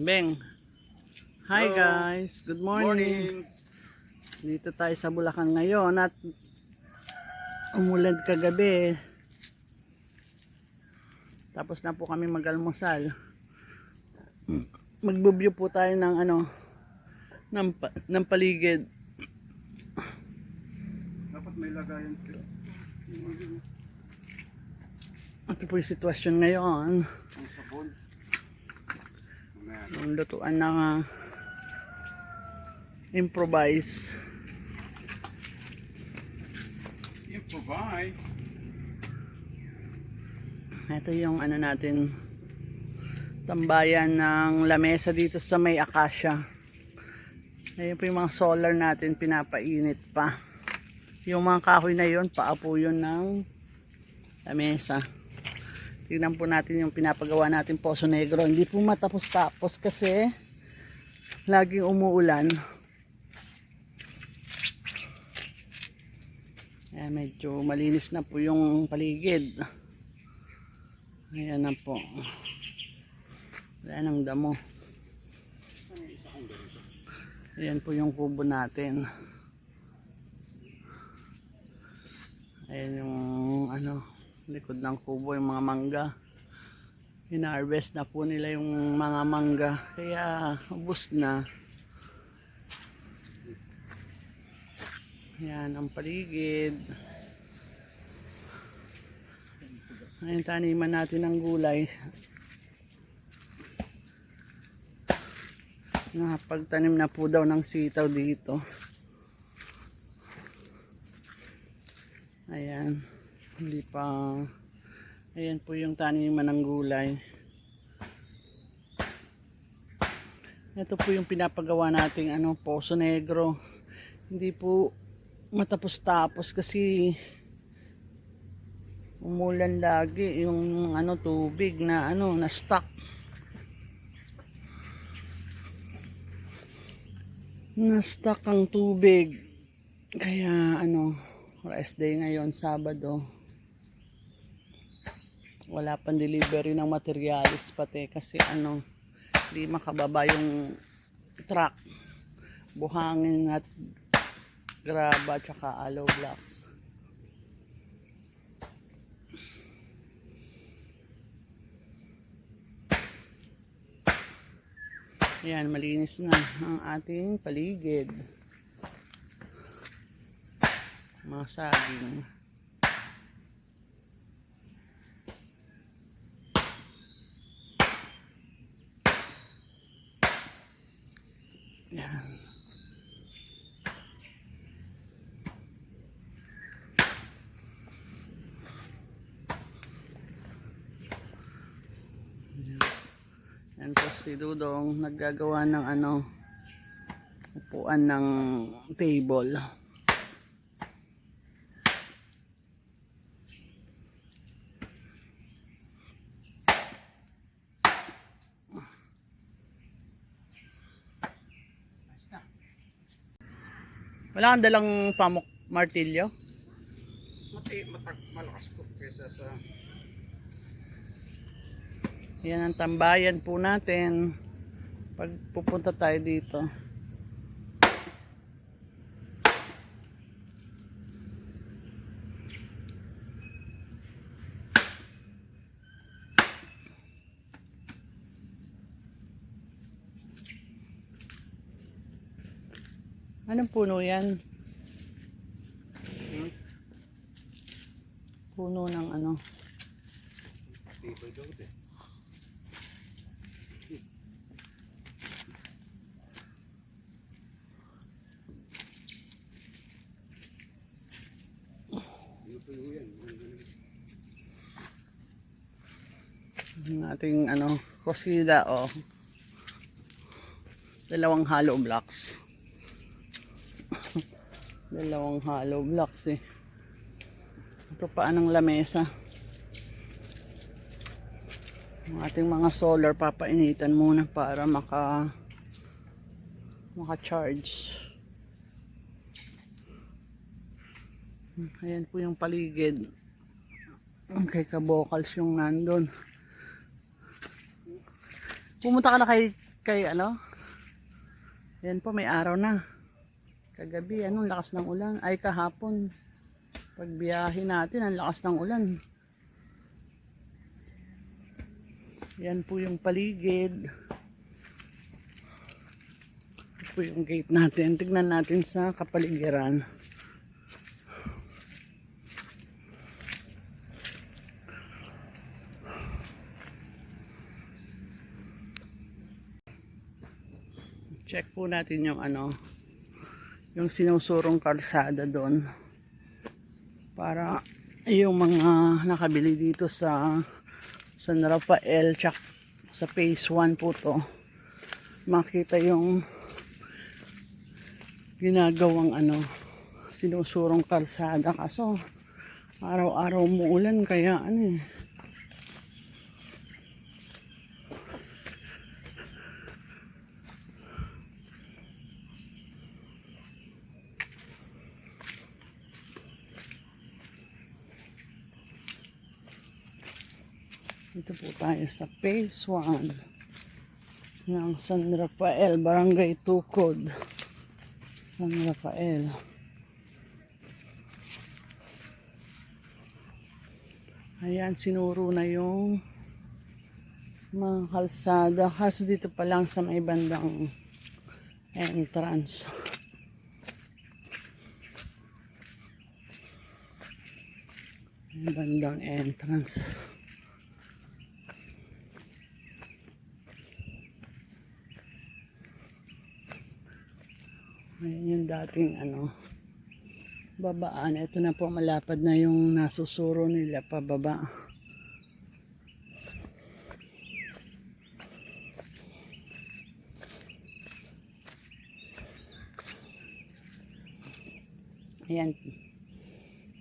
Beng. Hi Hello. guys, good morning. Dito tayo sa Bulacan ngayon at umulan kagabi. Tapos na po kami mag-almusal. Magbo-view po tayo ng ng paligid. Dapat may lagayan siya. Ito po yung sitwasyon ngayon. Ang sabon. Yung lutuan na improvise. Improvise. Ito yung natin, tambayan ng lamesa dito sa may Acacia. Ayun po yung mga solar natin, pinapainit pa. Yung mga kahoy na yun, paapo yun ng lamesa. Tignan po natin yung pinapagawa natin Poso Negro. Hindi po matapos-tapos kasi laging umuulan. Ayan, medyo malinis na po yung paligid. Ayan na po. Wala nang damo. Ayan po yung kubo natin. Ayan yung likod ng kubo, yung mga mangga. Ina-harvest na po nila yung mga mangga. Kaya ubos na. Ayan ang paligid. Ayan, taniman natin ng gulay. Nakapagtanim na po daw ng sitaw dito. Ayan. Hindi pa. Ayan po yung taniman ng gulay. Ito po yung pinapagawa nating Poso Negro. Hindi po matapos-tapos kasi umulan lagi yung tubig na na stuck. Na stuck ang tubig. Kaya rest day ngayon, Sabado. Wala pang delivery ng materialis pati kasi hindi makababa yung truck, buhangin at graba tsaka aloe blocks. Ayan, malinis na ang ating paligid. Mga saging. Yan. Yan po si Dudong naggagawa ng upuan ng table. Wala kang dalang pamuk martilyo? Malakas ko kaysa sa... Yan ang tambayan po natin pag pupunta tayo dito. Anong puno yan? Puno ng Tibay daw ito. Yung ating kusida dalawang hollow blocks. Dalawang hollow blocks eh. Ito pa ng lamesa. Ang ating mga solar papainitan muna para maka-charge. Ayan po yung paligid. Kay Kabokals yung nandun. Pumunta ka na kay kay ano. Yan po, may araw na. Kagabi, anong lakas ng ulan. Ay, kahapon. Pagbiyahe natin, ang lakas ng ulan. Yan po yung paligid. Ito po yung gate natin. Tignan natin sa kapaligiran. Check po natin yung ano, yung sinusurong kalsada doon. Para yung mga nakabili dito sa San Rafael, tsak sa phase 1 po to, makita yung ginagawang ano, sinusurong kalsada. Kaso araw-araw umuulan kaya ano eh. Dito po tayo sa phase 1 ng San Rafael, Barangay Tukod, San Rafael. Ayan, sinuro na yung mga kalsada. Kasi dito pa lang sa may bandang entrance. May bandang entrance. Ayan yung dating ano, babaan. Ito na po, malapad na yung nasusuro nila pababa. Ayan,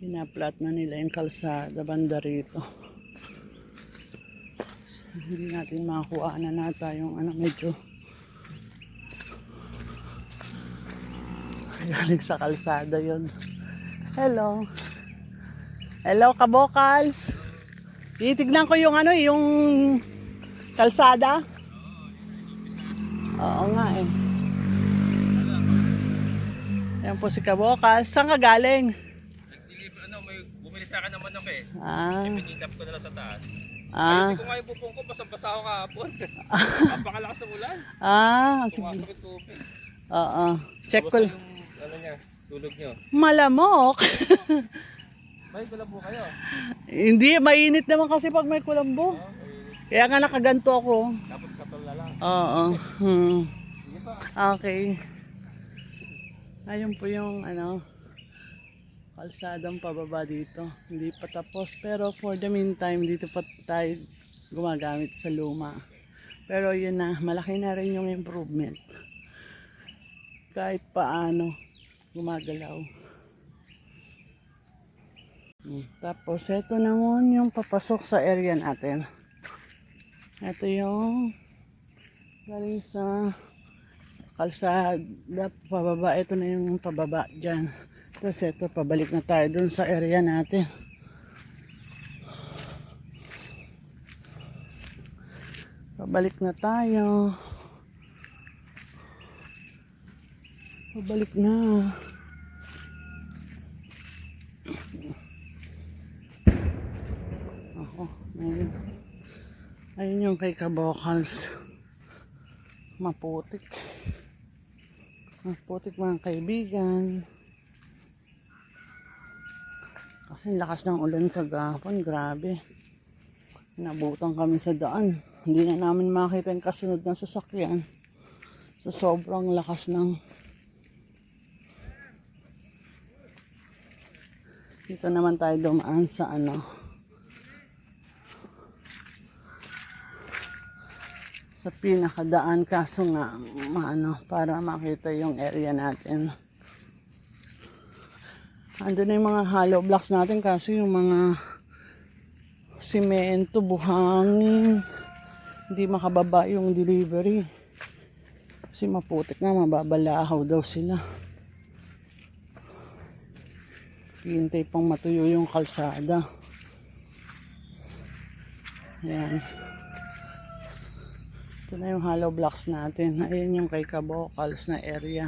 pinaplat na nila yung kalsada banda rito. So, hindi natin makakuha na nata yung ano, medyo galing sa kalsada yon. Hello. Hello, kabokals. Titignan ko yung ano, yung kalsada. Oo nga eh. Yan po si kabokals. Saan ka galing? May bumili sa akin ng manok eh. Ah. Pinitap ko na lang sa taas. Ah. Kasi kung nga yung pupong ko, basang-basa ako kahapon. Napakalakas ng ulan. Ah, sige. Pumasok yung tubig. Oo. Check ko. Yung ano niya, tulog niyo. Malamok. May kulambo kayo. Hindi, mainit naman kasi pag may kulambo. Kaya nga nakaganto ako. Tapos katol na lang. Oo. Hmm. Sige pa. Okay. Ayun po yung ano, kalsadang pababa dito. Hindi pa tapos, pero for the meantime dito pa tayo gumagamit sa luma. Pero yun na, malaki na rin yung improvement. Kahit paano gumagalaw. Tapos ito naman yung papasok sa area natin. Ito yung galing sa kalsada pababa. Ito na yung pababa dyan. Tapos ito, pabalik na tayo dun sa area natin. Pabalik na tayo. Pabalik na. Ako, ayun. Ayun yung kay kabokals. Maputik. Maputik mga kaibigan. Kasi lakas ng ulan kagahapon, grabe. Nabutan kami sa daan. Hindi na namin makita yung kasunod ng sasakyan. Sa sobrang lakas ng... Dito naman tayo dumaan sa ano. Sa pinakadaan, kaso nga, maano, para makita yung area natin. Andun na yung mga hollow blocks natin, kaso yung mga simento, buhangin, hindi makababa yung delivery. Kasi maputik na, mababalahaw daw sila. Hintay pang matuyo yung kalsada. Ayan. Ito Ito na yung hollow blocks natin. Ayan yung kay Kabocals na area.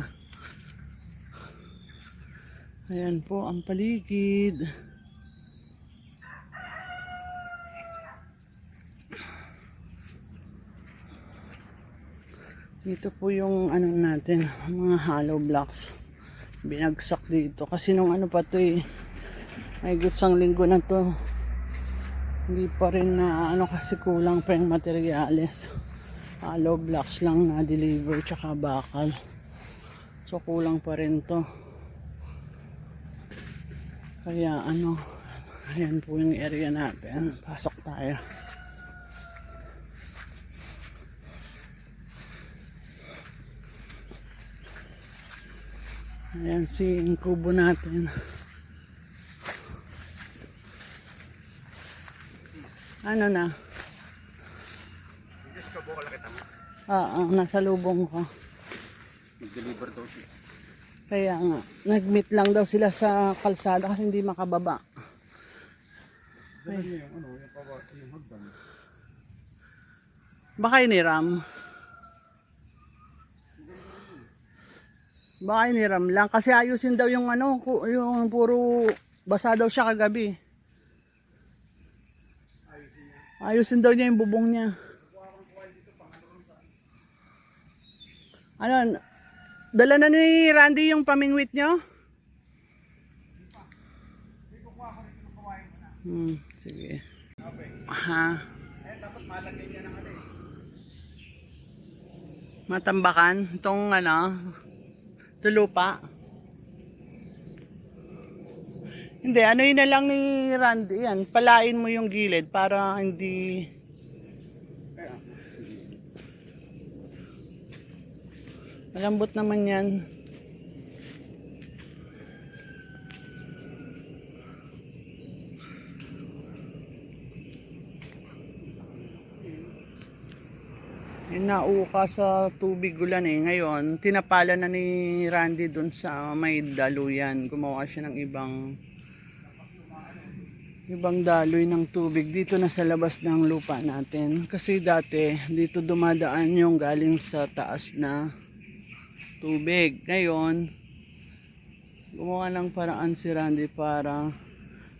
Ayan po ang paligid. Dito po yung ano natin, mga hollow blocks. Binagsak dito. Kasi nung ano pa to eh, may gutsang linggo na to. Hindi pa rin na ano kasi kulang pa yung materyales. Hollow blocks lang na deliver tsaka bakal. So kulang pa rin to. Kaya ano, ayan po yung area natin. Pasok tayo. Ayan si kubo natin. Ano na? Diyos ka, bukal kita mo. Nasa lubong ko. Mag-deliver daw siya. Kaya nga, nag-meet lang daw sila sa kalsada kasi hindi makababa. Dala niya yung ano, yung hagdan. Baka iniram. Baka iniram lang. Kasi ayusin daw yung ano, yung puro basa daw siya kagabi. Ayusin daw niya yung bubong niya. Ano, dala na ni Randy yung pamingwit nyo? Sige. Ha? Matambakan? Itong ano, tulupa? Hindi, ano yun na lang ni Randy yan. Palain mo yung gilid para hindi... Malambot naman yan. Yung nauka sa tubig ulan eh. Ngayon, tinapala na ni Randy dun sa may daluyan. Gumawa siya ng ibang daloy ng tubig dito na sa labas ng lupa natin. Kasi dati, dito dumadaan yung galing sa taas na tubig. Ngayon, gumawa ng paraan si Randy para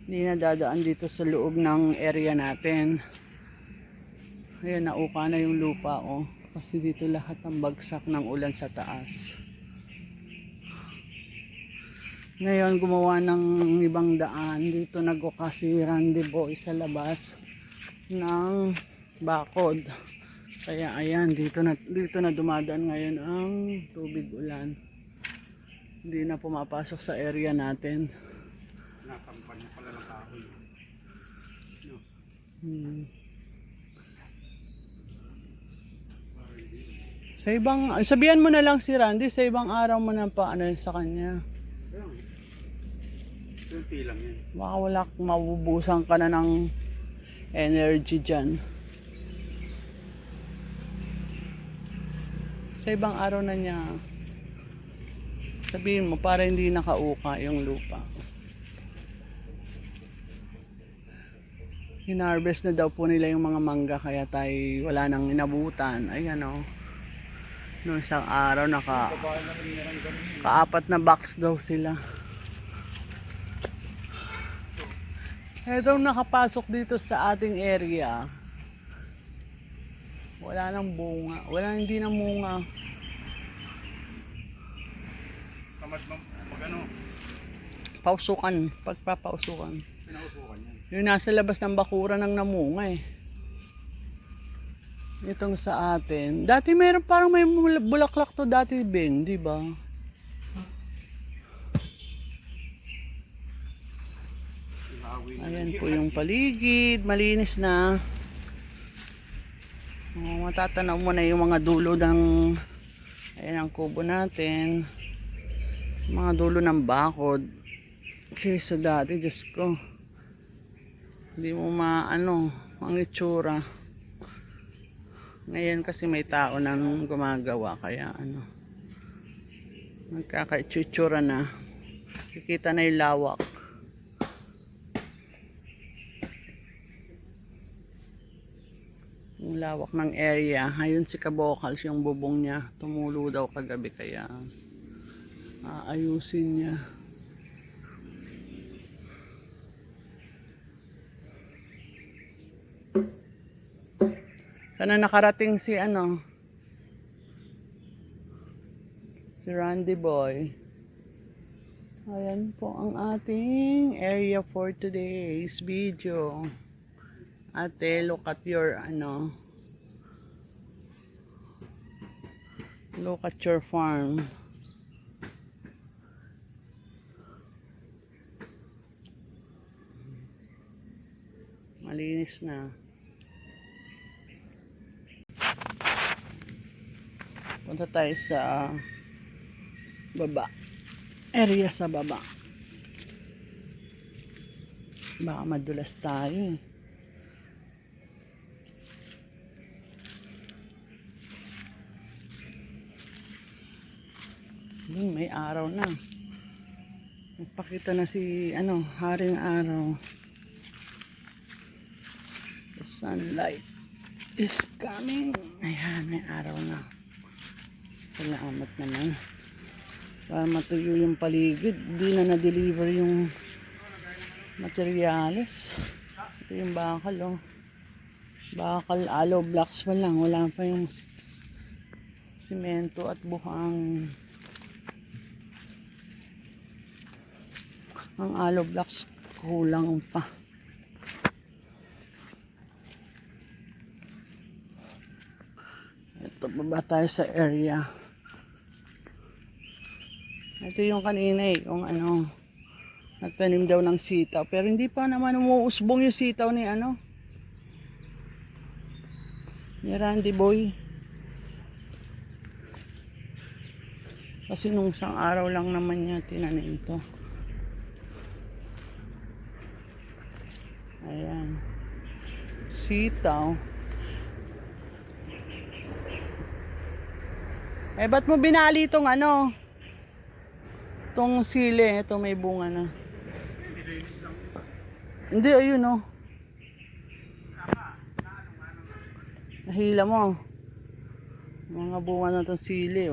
hindi na dadaan dito sa loob ng area natin. Ayan, nauka na yung lupa oh. Kasi dito lahat ng bagsak ng ulan sa taas. Ngayon, gumawa ng ibang daan. Dito nag-uka si Randy Boy sa labas ng bakod. Kaya ayan, dito na dumadaan ngayon ang tubig ulan. Hindi na pumapasok sa area natin. Nakampan niya pala ng kahoy. Sa ibang, sabihan mo na lang si Randy, sa ibang araw mo na pa ano sa kanya. Kunti lang yan. Baka wala kang mabubusan ka na ng energy dyan. Sa ibang araw na niya, sabihin mo para hindi nakauka yung lupa. Hinarvest na daw po nila yung mga mangga kaya tayo wala nang inabutan. Ayan o. Noong isang araw kaapat na box daw sila. Etong nakapasok dito sa ating area. Wala nang bunga. Hindi na munga. Tamad magano. Pausukan. Pagpapausukan. Pinausukan yan. Yung nasa labas ng bakuran ng namunga eh. Itong sa atin. Dati meron parang may bulaklak to dati Ben, di ba? Ayan po yung paligid. Malinis na. Matatanaw mo na yung mga dulo ng ayan ang kubo natin. Mga dulo ng bakod. Kesa dati, Diyos ko. Hindi mo maano ang itsura. Ngayon kasi may tao nang gumagawa kaya ano. Nagkakaitsura na. Kikita na yung lawak. Ang lawak ng area. Ayun si Kabokals, yung bubong niya. Tumulo daw kagabi kaya aayusin niya. Sana nakarating si si Randy Boy. Ayan po ang ating area for today's video. Ate, look at your look at your farm. Malinis na. Punta tayo sa baba. Area sa baba. Baka madulas tayo. May araw na. Nagpakita na si Haring Araw. The sunlight is coming. Ayan, may araw na. Salamat naman. Para matuyo yung paligid. Di na na-deliver yung materials. Ito yung bakal, oh. Bakal, aloe blocks pa lang. Wala pa yung simento at buhang. Ang aloe blocks kulang pa. Ito, baba tayo sa area. Ito yung kanina yung nagtanim daw ng sitaw. Pero hindi pa naman umuusbong yung sitaw ni ni Randy Boy. Kasi nung isang araw lang naman niya tinanim ito. Ayan. Sitaw. Ba't mo binali itong itong sili? Ito may bunga na. Hindi, ayun Nahila mo. Mga bunga na itong sili,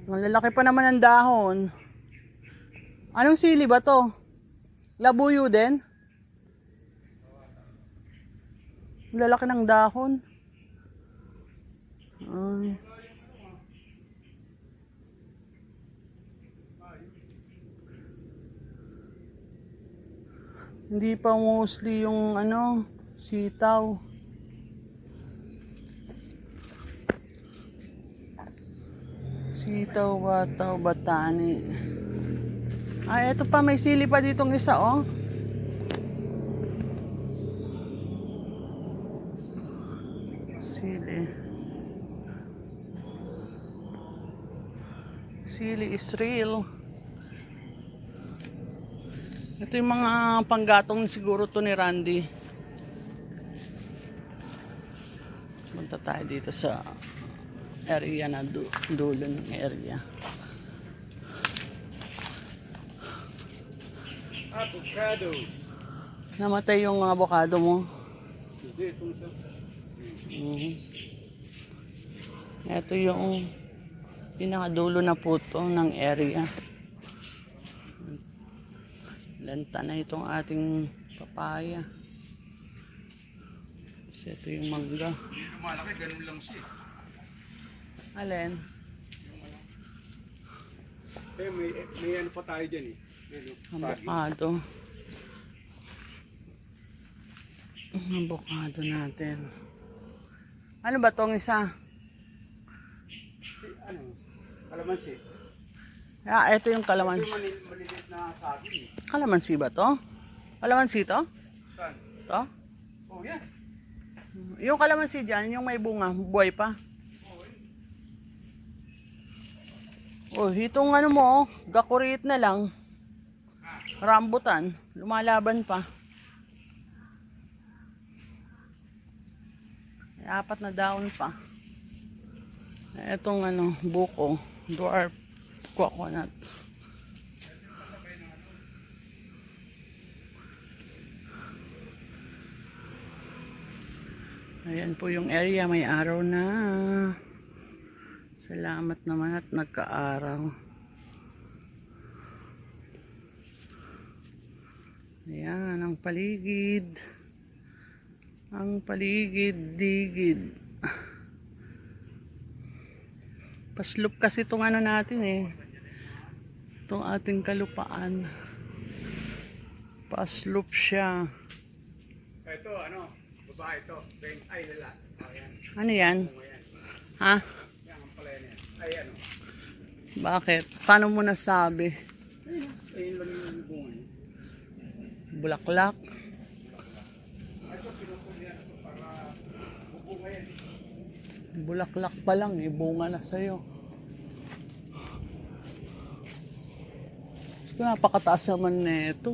Malalaki pa naman ang dahon. Anong sili ba to? Labuyo din? Lalaki ng dahon. Hindi pa mostly yung sitaw. Sitaw, bataw, batani. Eto pa, may sili pa ditong isa, Sili is real. Ito yung mga panggatong siguro to ni Randy. Punta tayo dito sa area na dulo ng area. Avocado. Namatay yung avocado mo. Hindi, itong isa. Ito yung pinakadulo na puto ng area. Lanta na itong ating papaya. Kasi ito yung mangga. Hindi lumalaki, ganun lang siya. Alin? May ano pa tayo dyan Avocado. Avocado natin. Ano ba tong isa? Kalamansi. Ito yung kalamansi. Ito yung maliliit na saging. Kalamansi ba to? Kalamansi to? Saan? To? Oh, yan. Yung kalamansi dyan, yung may bunga, buhay pa. Itong mo, gakurit na lang. Rambutan, lumalaban pa. May 4 na daon pa. Etong buko, dwarf coconut. Ayan po yung area, may araw na. Salamat naman at nagka-araw. Ayan ang paligid. Ang paligid-digid. Pasloop kasi itong ano natin eh. Itong ating kalupaan. Pasloop siya. Ito, ano? Babae ito. Ay, lala. Ayan. Ano yan? Ayan. Ha? Yan ang pala yan. Ay, ano? Bakit? Paano mo nasabi? Ayun lang yung bunga. Bulaklak? Ito, pinupul yan. Ito para bubunga yan. Bulaklak pa lang eh. Bunga na sa'yo. Napakataas naman na ito.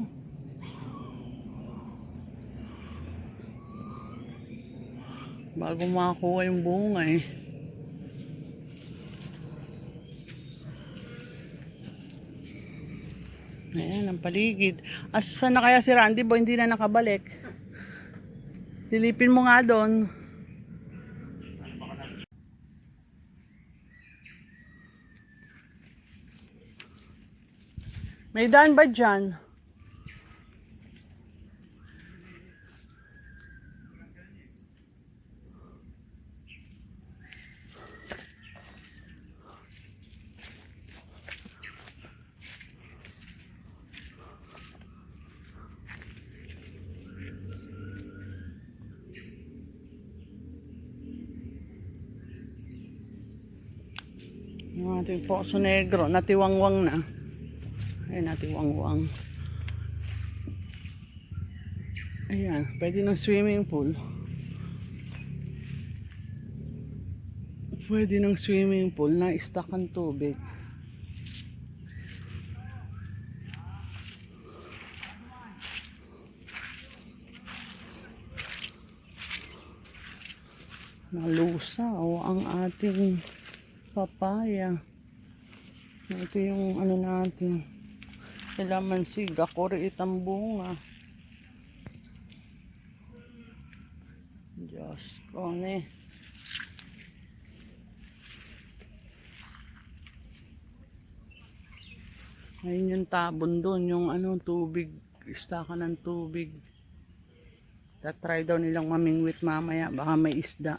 Bago makakuha yung bunga eh. Ayan, ang paligid. Saan na kaya si Randy Boy? Hindi na nakabalik. Silipin mo nga doon. May daan ba dyan? Yung ating Poso Negro, natiwangwang na. Ayan, natiwangwang. Ayan, pwede ng swimming pool. Pwede ng swimming pool na istak ang tubig. Nalusa o ang ating papaya. Ito yung ano natin. Kalamansi, gakuriit ang bunga. Diyos ko ne. Ayun yung tabon doon, yung ano, tubig, istakan ng tubig. Tatry daw nilang mamingwit mamaya, baka may isda.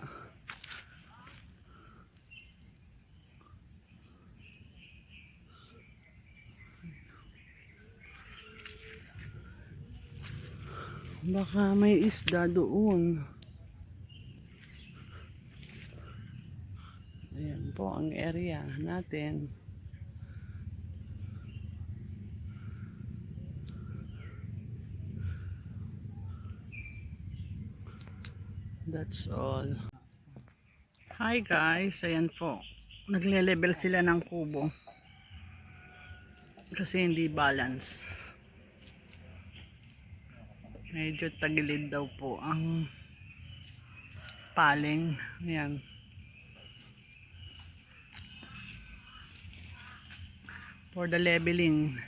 Baka may isda doon. Ayan po ang area natin. That's all. Hi guys, ayan po. Nagle-level sila ng kubo. Kasi hindi balance. Medyo tagilid daw po ang paling. Ayan. For the leveling.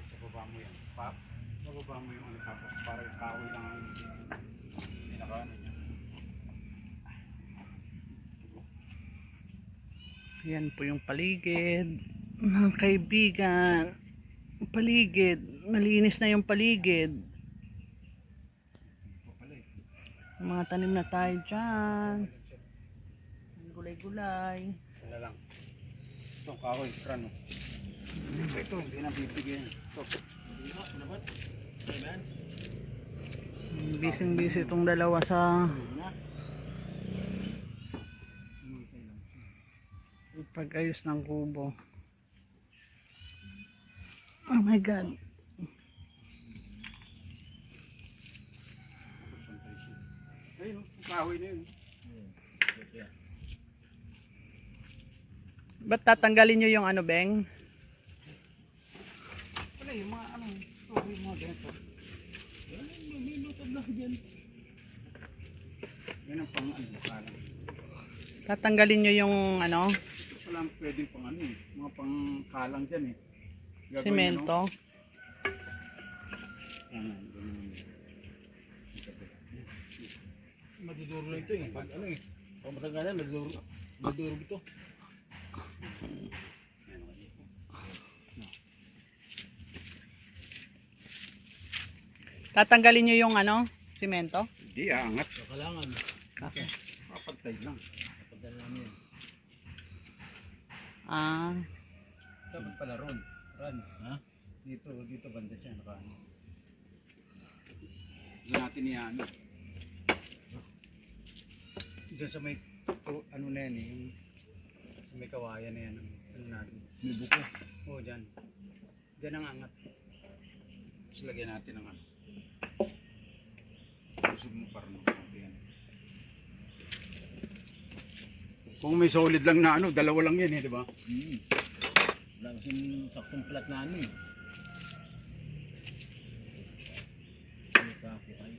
Sa baba mo yan. Pap. Sa baba mo yung ano tapos para yung kahoy lang ang pinakaano niya. Yan po yung paligid. Mga kaibigan. Paligid. Malinis na yung paligid. Yung mga tanim na tayo dyan. Gulay-gulay. Wala lang. Itong kahoy, krano. Ito, hindi na bibigyan. Ito. Bising-busy itong dalawa sa pag-ayos ng kubo. Oh my God. Ayun, kahoy na yun. Ba't tatanggalin nyo yung ano, Beng? Wala yung mga ano, kahoy mga ganito. Yan, may lutad lang dyan. Yan ang pang-ano, parang. Tatanggalin nyo yung ano, Walang pwedeng pang ano eh. Mga pang kalang dyan eh. Gagawin simento. ano? Ganun. Maduduro na ito eh. Pag ano eh. Pag matagalan, maduduro ito. Tatanggalin nyo yung ano, simento. Hindi, aangat. So, kailangan. Okay. Kapagtay lang. Kapagdala namin yan. Ah, Dapat pala ron. Ha? Dito banda siya. Nakaano. Doon natin yan. Doon sa may, ano na yan eh. Yung, sa may kawayan na yan. Ano natin. May buko. Oo, dyan. Dyan ang angat. Tapos lagyan natin ang ano. Usog mo parang yan. Kung may solid lang na ano, dalawa lang yan eh, di ba? Wala kasing saktong plat na ano eh. Ano pa ako kayo?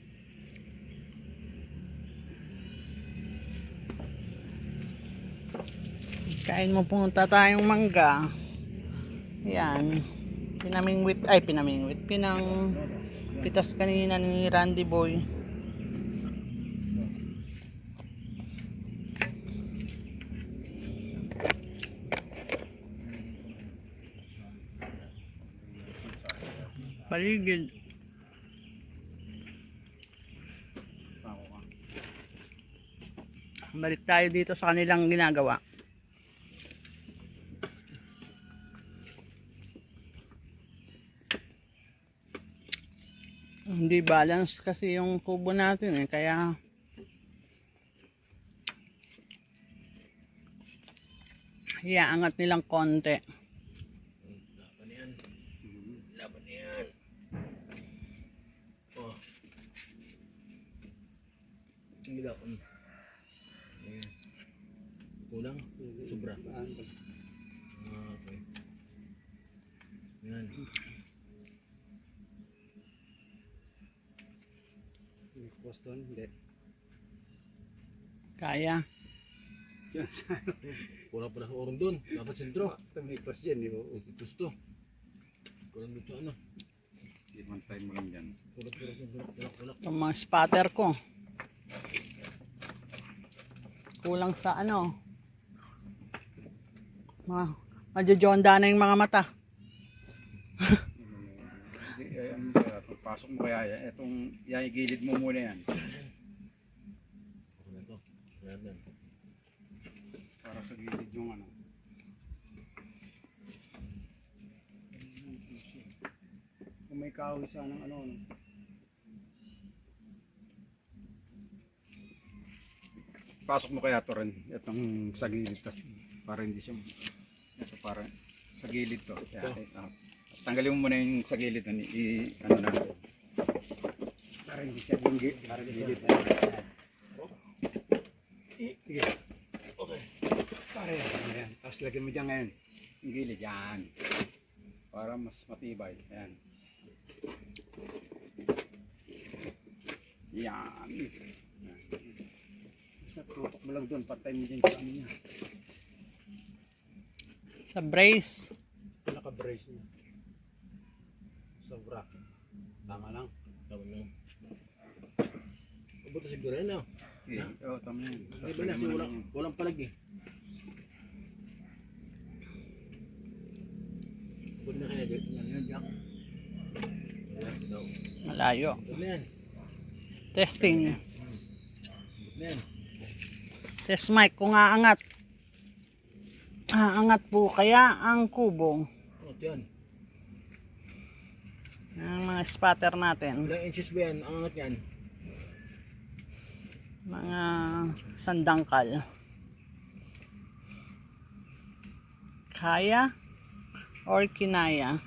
kain mo punta tayong mangga. Yan. Pinamingwit. Pitas kanina ni Randy Boy. Paligid. Ako ka. Balik tayo dito sa kanilang ginagawa. Hindi balance kasi yung kubo natin eh, kaya iaangat nilang konti. Laban yan. Laban yan. Oh. Ang laban. Ayan. Kulang? Sobra. Ah, okay. Yan. Boston, hindi. Kaya. Kulang pala sa orong doon. Dapat sentro. Tumikos yan, di ba? Ito to. Kulang dito sa ano. Ibantay mo lang dyan. Kulak. Itong mga spatter ko. Kulang sa ano. Madyojonda na yung mga mata. Pasok mo kaya yan. Itong yan, gilid mo muna yan. Ano to? Yan. Para sa gilid yung ano. Kung may kahoy sana ng ano. Pasok mo kaya to rin. Itong sa gilid. Tas, para hindi siya. Ito para sa gilid to. Tanggalin mo muna yung sa gilid. Ano na. Para hindi siya gilid. Para gilid. Sige. Okay. Pare, ayan. Tapos lagyan mo dyan ngayon. Yung gilid, yan. Para mas matibay. Ayan. Yan. Mas natutok mo lang doon. Patay mo dyan sa ano niya. Sa brace. Naka-brace niya. Sobra. Tama lang. Tama lang. Buto siguro yan ah. Okay. Oo, tama yan. Ay ba na kasi walang palag eh. Huwag na kaya yan Jack. Yan daw. Malayo. Huwag na yan. Testing. Huwag na yan. Test mic kung aangat. Aangat po kaya ang kubo. Oh, yan. Ang mga spatter natin. Ilang inches ba yan? Ang angat yan. Mga sandangkal. Kaya or kinaya?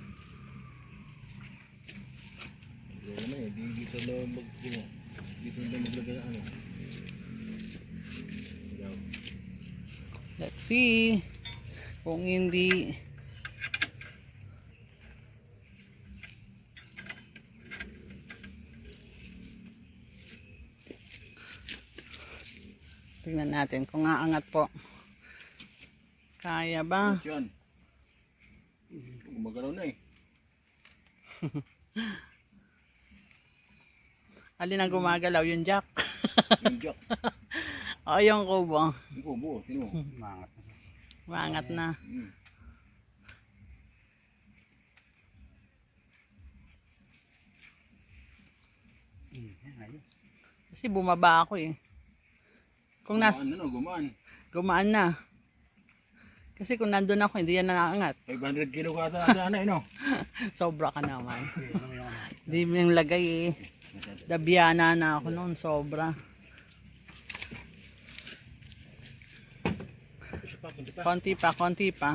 Hindi naman eh. Dito lang dito lang maglagay ng ano. Yan. Let's see. Kung hindi Tingnan natin kung aangat po. Kaya ba? Yan. Gumagalaw na eh. Alin ang gumagalaw? Yung jack? Yung jack. O yung kubo? Yung kubo, tino. Mangat. Maangat na. Ayos. Kasi bumaba ako eh. Kung Gumaan. gumaan na. Kasi kung nandun ako, hindi yan nakaangat. 500 kilo ka ata na, no? Sobra ka naman. Hindi mo yung lagay eh. Dabiana na ako noon, sobra. Isa pa, kunti pa. Konti pa.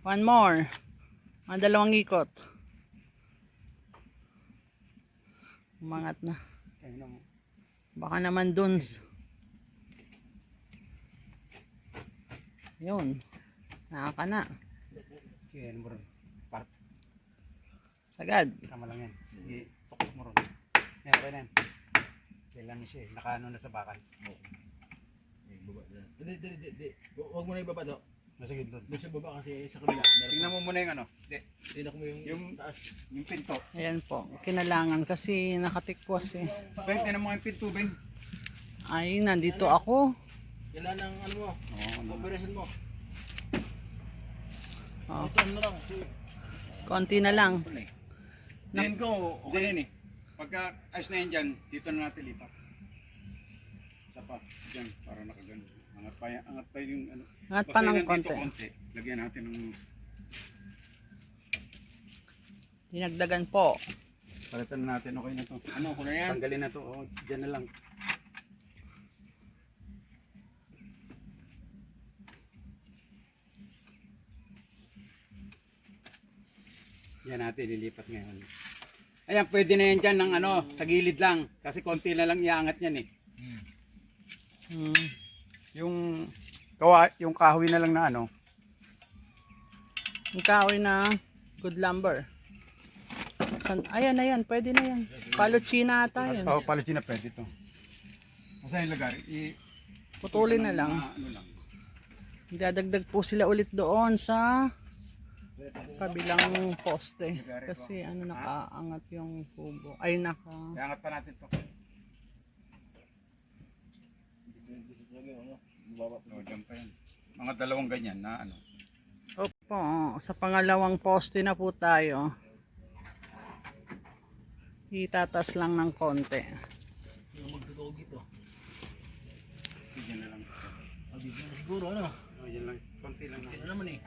One more. Mga dalawang ikot. Umangat na. Baka naman dun. Yun. Nakaka na. Yan mo rin. Part. Sagad. Tama lang yan. I-focus mo rin. Yan, okay na yan. Kailangan siya eh. Nakaano na sa bakal. Di. Huwag mo na ibaba to. Nasa gitna. Doon sa baba kasi sa kabila. Tingnan mo muna yung ano. Tinak mo yung taas. Yung pinto. Ayan po. Kinalangan kasi nakatikwas eh. Ben, tinan mo yung pinto, Ben. Ay, nandito ako. Kailan ang ano mo? Operation mo. Oh, Saan na lang? konti na lang. Then ko, okay yan eh. Pagka ayos na yan dyan, dito na natin lipat. Isa pa, dyan, para nakagano. Angat pa yung ano. Angat pa Basta ng yan dito konti. Lagyan natin ng... Dinagdagan po. Palitan na natin, okay na to. Ano ko na yan? Tanggalin na to, oh, dyan na lang. Yan natin, lilipat ngayon. Ayan, pwede na yan dyan ng ano, sa gilid lang. Kasi konti na lang iangat yan eh. Hmm. Yung kahoy na lang na ano. Yung kahoy na good lumber. Ayan, pwede na yan. Paluchina ata yan. Oh, pala na pwede to. Masa yung lagari? Putulin na lang. Ano lang. Dadagdag po sila ulit doon sa kabilang poste. Kasi ano, nakaangat yung kubo. Ay, Iangat pa natin to. No, dyan pa yan. Mga dalawang ganyan na ano. Opo, sa pangalawang poste na po tayo. Itatas lang ng konti. Yung magtutog ito. Dyan na lang. Dito na siguro ano? Oh, yan lang. Konti lang Ito naman eh.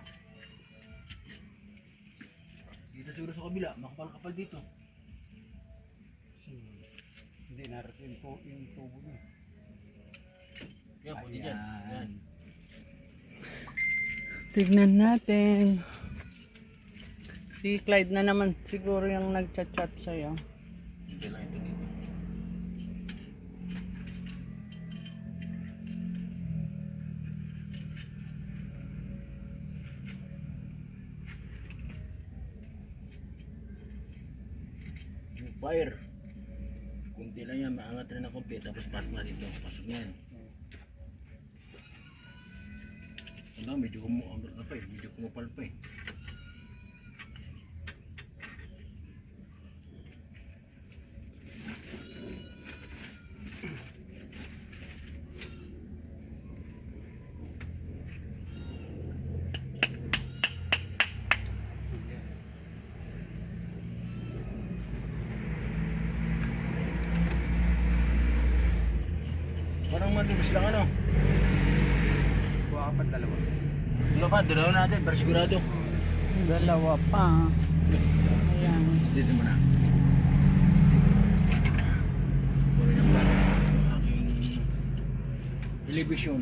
Dito siguro sa kabila. Makapal-kapal dito. Hindi narating po yung tubo niya. Yan, pwede dyan. Yan. Tignan natin. Si Clyde na naman siguro yung nagchat-chat sa'yo. Dito lang ito dito. Yung fire. Kunti lang yan, maangat rin ang kumpi. Tapos pasok na dito. Pasok na yan. Ano, medyo kumapal pa eh. Parang matimis lang ano. Buha pa dalawa. Wala pa, dalawa natin para sigurado. Dalawa pa. Ayan. Dito mo na. Puro yung parang ang aking television.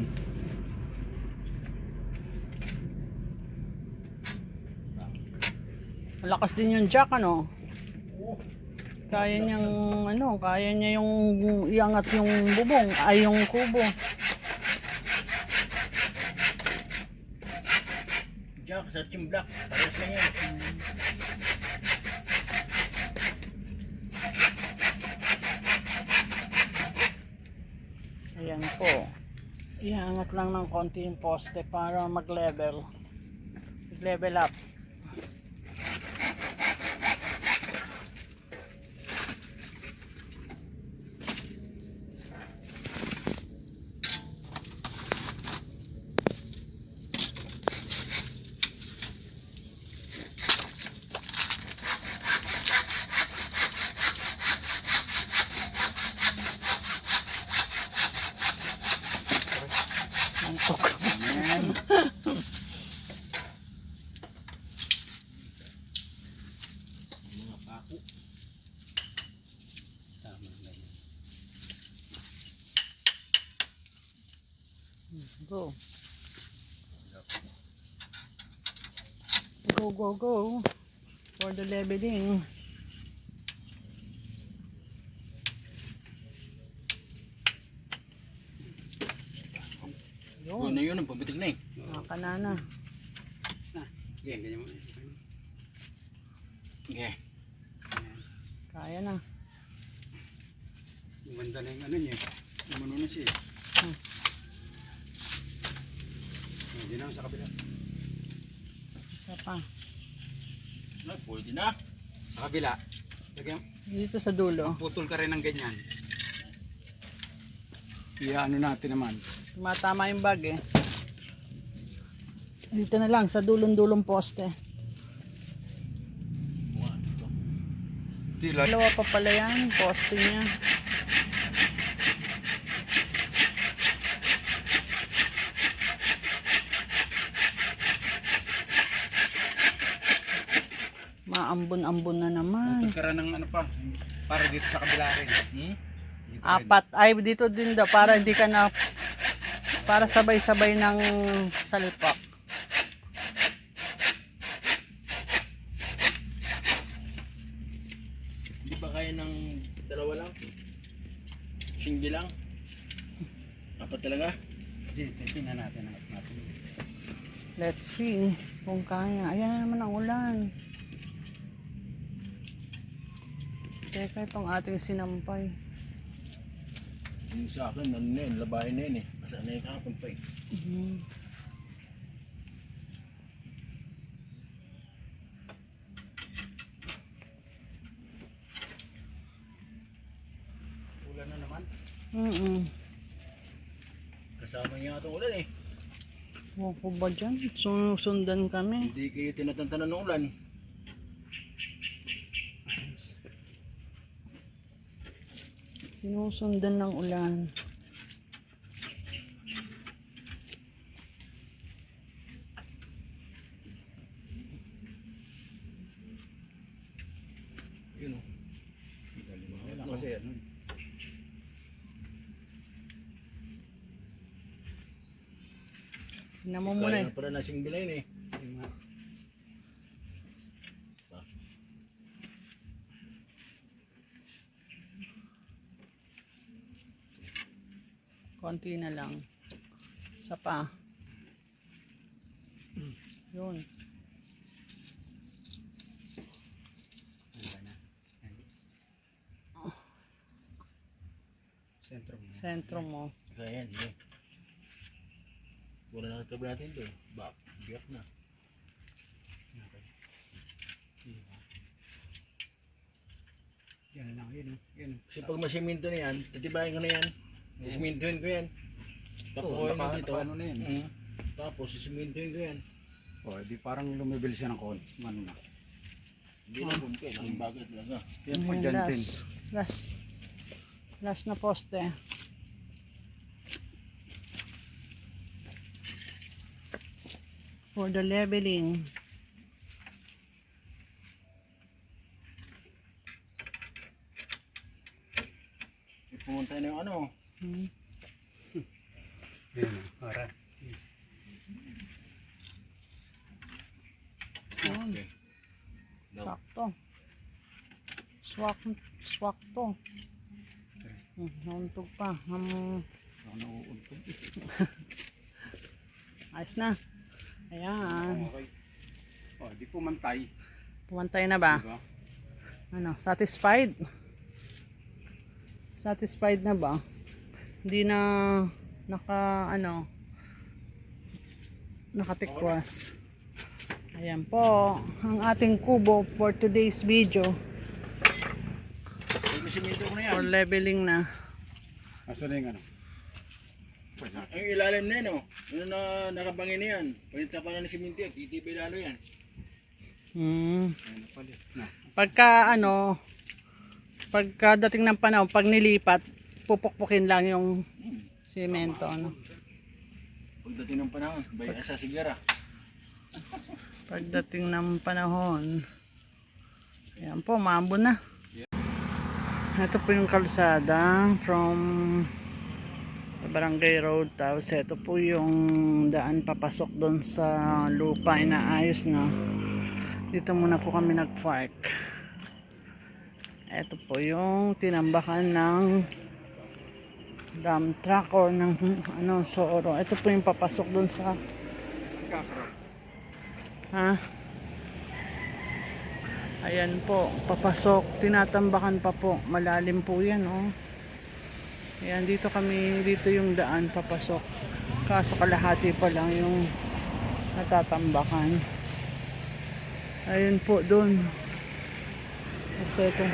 Malakas din yung jack, ano? Kaya niyang, kaya niya yung iangat yung bubong, ay yung kubo. Jack sa Team Black, parehas lang yan. Ayan po. Iangat lang ng konti yung poste para mag-level. Mag-level up. Antok. Ayan. Mga pako. Tama na yan. Go. Go, go, go. For the leveling. Oh, Yun. na yun, ang pabitik na eh. Nakakanana. Tapos na. Yan, ganyan mo. Okay. Kaya na. Gumanda na yung ano niya. Umano na siya. Hindi na sa kabila. Isa pa. Ay, pwede na. Sa kabila. Lagyan. Dito sa dulo. Putol ka rin ng ganyan. Ano natin naman. Tumatama yung bag eh. Dito na lang sa dulong-dulong poste. Buwan ito. Tila. Dalawa pa pala yan, poste niya. Maambon-ambon na naman. Putol ka rin ng ano pa. Para dito sa kabila rin. Hmm? Dito rin. Apat. Ay, dito din daw. Para hindi ka na... Para sabay-sabay ng salpak. Hindi ba kaya ng dalawa lang? Single lang? Apat talaga? Tingnan natin. Let's see kung kaya. Ayan na naman ang ulan. Teka, itong ating sinampay. Yung sa akin, ano na yun, labahin na yun eh. Basta na yung kahapon pa eh. Mhm. Ulan na naman. Kasama niya itong ulan eh. Ako ba dyan? Sundan kami. Hindi kayo tinatantanan ng ulan. Sinusundan ng ulan. Yun o. Wala kasi ano. Tingnan mo muna eh. Kaya na pala na single line eh. Konti na lang. Isa pa. Yun. Sentro mo. Sentro mo. Kaya yan, sige. Wala na nagtabi natin doon. Biyak na. Yan lang, yun. Yun. Kasi pag masiminto na yan, titibayin ko na yan. Sisimintuin ko yan. Pakukuhin mo dito. Ano na yan? Tapos sisimintuin ko yan. O, di parang lumibil siya ng kon. Ano na. Hindi na bunke. Ang bagay talaga. Yan po Ayan, dyan din. last na poste. For the leveling. Pumunta na yung ano. Hmm. Yan, para. Yun. Okay. Daw. Sakto. Swakto. Nauntog pa. Ako nauuntog. Ayos na. Ayan. Okay. O, di pumantay. Pumantay na ba? Diba? Ano, satisfied? Satisfied na ba? Hindi na nakatikwas. Ayan po ang ating kubo for today's video. May simento ko na yan. For leveling na. Asa na yung ano? Ang ilalim na yan, oh. Ano na nakabangin na yan. Pagkita pa na ng simento yan, titibay lalo yan. Ayun, palit na. Pagka dating ng panahon, pag nilipat, pupukpukin lang yung simento. Pagdating ng panahon, bay asa sigara. Pagdating ng panahon, ayan po, maambon na. Ito po yung kalsada from Barangay Road. Tapos ito po yung daan papasok doon sa lupa, inaayos na. Dito muna po kami nag-park. Ito po yung tinambakan ng dump truck or ng Soro. Ito po yung papasok doon sa ayan po, papasok, tinatambakan pa po, malalim po yan, oh. Ayan, dito yung daan papasok, kaso kalahati pa lang yung natatambakan. Ayun po doon, kasi ito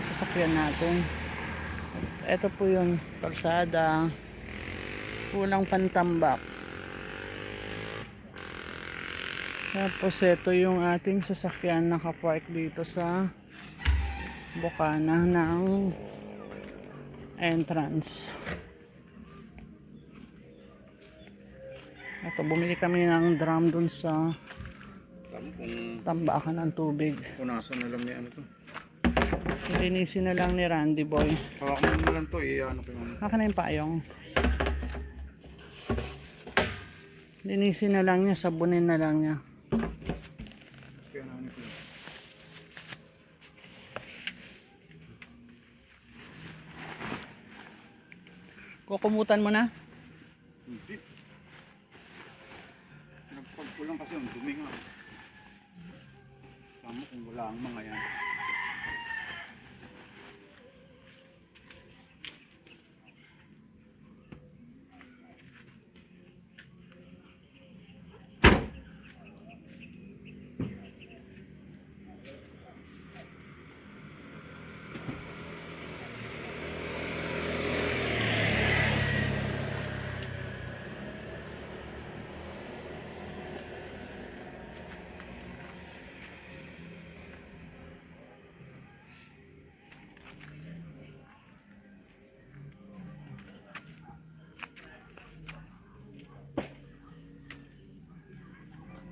sasakyan natin. Ito po yung kalsada, kulang pantambak. Tapos ito yung ating sasakyan nakapark dito sa bukana ng entrance. Ito, bumili kami ng drum dun sa tambakan ng tubig. Punasan na lang ni ano to. Linisin na lang ni Randy Boy. Hawakan mo na lang to, ano ko yung Haka na yung payong. Linisin na lang niya, sabunin na lang niya. Kukumutan mo na? Hindi. Nagpagkulang kasi yung dumi nga. Tama kung wala ang mga yan.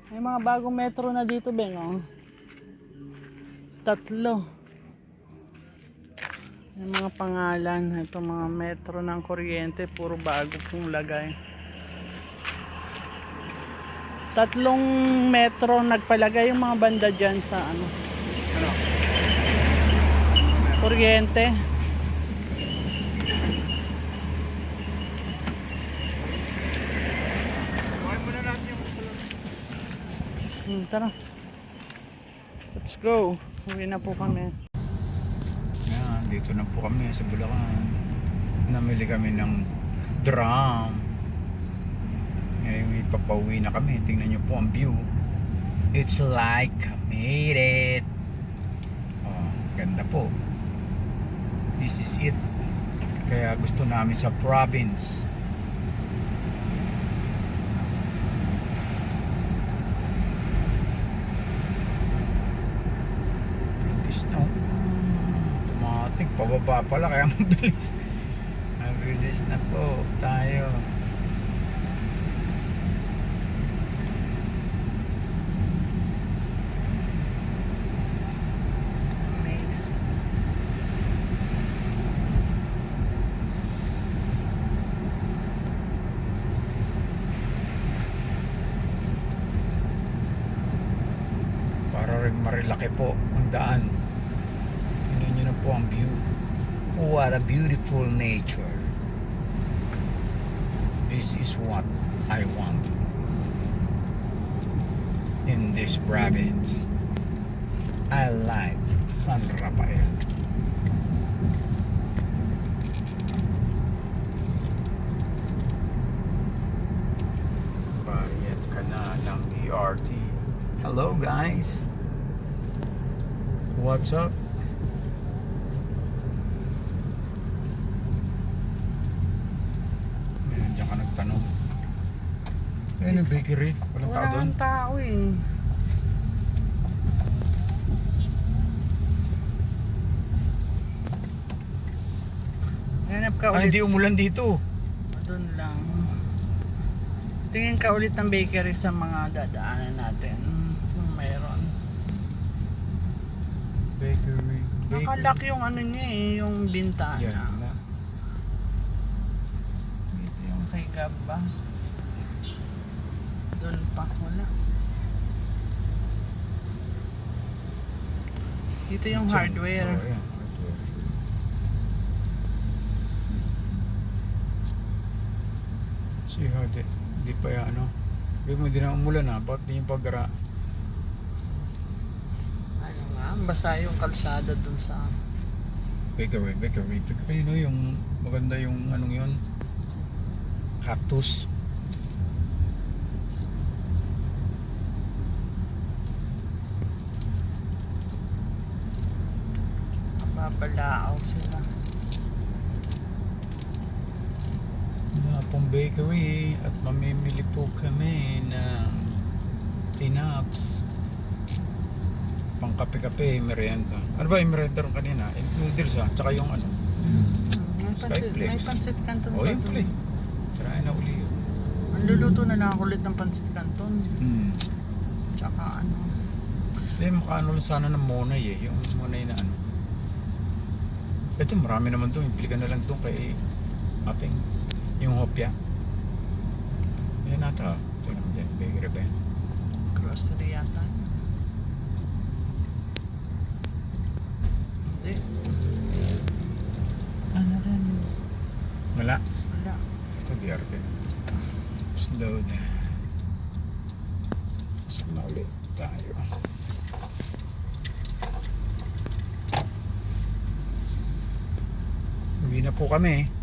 May mga bagong metro na dito, Ben, oh. 3. May mga pangalan. Ito mga metro ng kuryente, puro bago pong lagay. 3 metro nagpalagay yung mga banda dyan sa Ano? kuryente. Kuhain mo na natin yung Tara. Let's go. Uwi na po kami. yan, dito na po kami sa Bulacan. Namili kami ng drum. Ngayon ipapauwi na kami. Tingnan nyo po ang view. It's like I made it. Oh, ganda po. This is it. Kaya gusto namin sa province. Snow. Tumating, pababa pala kaya mabilis. Mabilis na po tayo. Para rin marilaki po ang daan. Tingnan nyo na po ang view. What a beautiful nature. This is what I want in this province. I like San Rafael. PRT. Hello guys. What's up? Ayan, diyan ka nagtanong. Ayan yung bakery. Walang tao Wala doon. kang tao eh. Hanap ka ulit. Ah, hindi umulan dito. Doon lang. Tingin ka ulit ng bakery sa mga dadaanan natin. Kung mayroon. Bakery. Nakalock yung ano niya eh, yung bintana. Yan na. Dito yung kay Gabba. Doon pa, wala. Dito yung hardware. Oh, yan. Hardware. See how di pa yan ano. Hindi mo din na umulan ha. Bakit di yung paggara? Ano nga, basta yung kalsada dun sa... Bakery. No, yung maganda yung anong yun. Cactus. Mababalaaw sila. Na pong bakery at mamimili po kami ng tinaps. Pang kape-kape, merienda. Ano ba yung merienda ron kanina? Yung noodles ha, tsaka yung ano. May Skyflex. pansit canton Oh, pa yung dun. tuloy. Tirahin na uli yun. Ang luluto na lang ako ulit ng pansit canton. Tsaka ano. Eh, makaano lang sana ng Monay eh. Yung Monay na ano. Ito, marami naman doon. Pili ka na lang doon kay ating yung hopya. Yan nata. Ito naman dyan. Bakery ba yan? Grocery yata. Hindi. Ano rin? Wala. Wala. Ito, BRT. Slow na. Sama ulit tayo. Uwi na po kami.